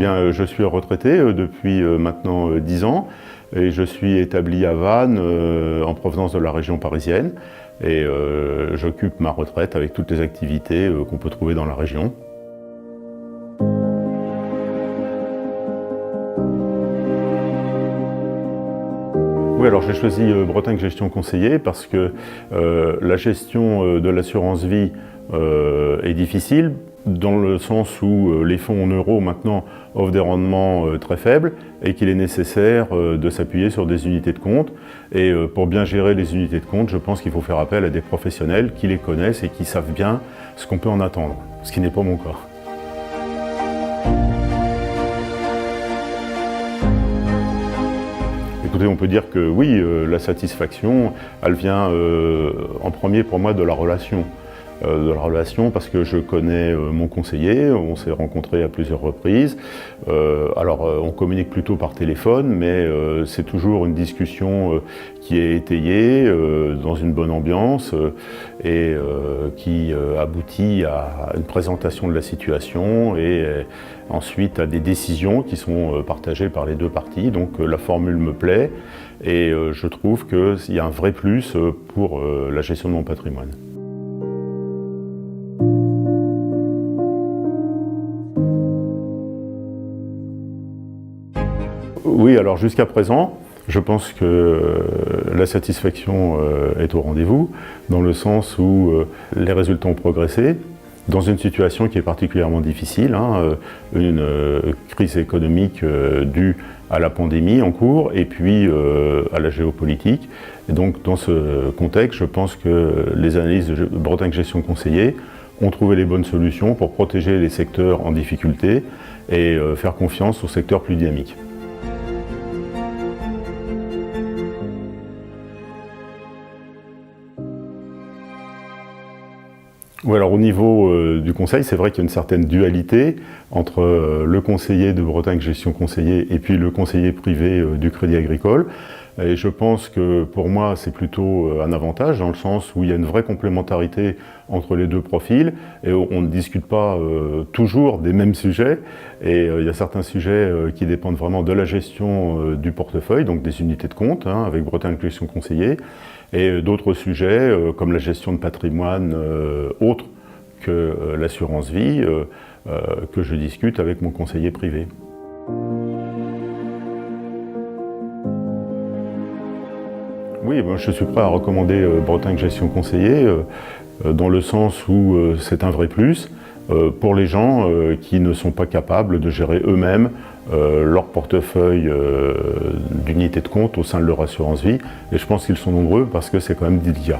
Bien, je suis retraité depuis maintenant 10 ans et je suis établi à Vannes en provenance de la région parisienne et j'occupe ma retraite avec toutes les activités qu'on peut trouver dans la région. Oui, alors j'ai choisi Bretagne Gestion Conseiller parce que la gestion de l'assurance vie est difficile, dans le sens où les fonds en euros maintenant offrent des rendements très faibles et qu'il est nécessaire de s'appuyer sur des unités de compte. Et pour bien gérer les unités de compte, je pense qu'il faut faire appel à des professionnels qui les connaissent et qui savent bien ce qu'on peut en attendre, ce qui n'est pas mon cas. Écoutez, on peut dire que oui, la satisfaction, elle vient en premier pour moi de la relation. Parce que je connais mon conseiller, on s'est rencontrés à plusieurs reprises. On communique plutôt par téléphone, mais c'est toujours une discussion qui est étayée dans une bonne ambiance et qui aboutit à une présentation de la situation et ensuite à des décisions qui sont partagées par les deux parties. Donc la formule me plaît et je trouve qu'il y a un vrai plus pour la gestion de mon patrimoine. Oui, alors jusqu'à présent, je pense que la satisfaction est au rendez-vous, dans le sens où les résultats ont progressé, dans une situation qui est particulièrement difficile, une crise économique due à la pandémie en cours et puis à la géopolitique. Et donc dans ce contexte, je pense que les analyses de Bretagne Gestion Conseiller ont trouvé les bonnes solutions pour protéger les secteurs en difficulté et faire confiance aux secteurs plus dynamiques. Oui, alors au niveau du conseil, c'est vrai qu'il y a une certaine dualité entre le conseiller de Bretagne Gestion Conseiller et puis le conseiller privé du Crédit Agricole. Et je pense que pour moi, c'est plutôt un avantage dans le sens où il y a une vraie complémentarité entre les deux profils et on ne discute pas toujours des mêmes sujets. Et il y a certains sujets qui dépendent vraiment de la gestion du portefeuille, donc des unités de compte, avec Bretagne Gestion Conseiller, et d'autres sujets comme la gestion de patrimoine autre que l'assurance vie, que je discute avec mon conseiller privé. Oui, je suis prêt à recommander Bretagne Gestion Conseiller dans le sens où c'est un vrai plus pour les gens qui ne sont pas capables de gérer eux-mêmes leur portefeuille d'unités de compte au sein de leur assurance vie. Et je pense qu'ils sont nombreux parce que c'est quand même délicat.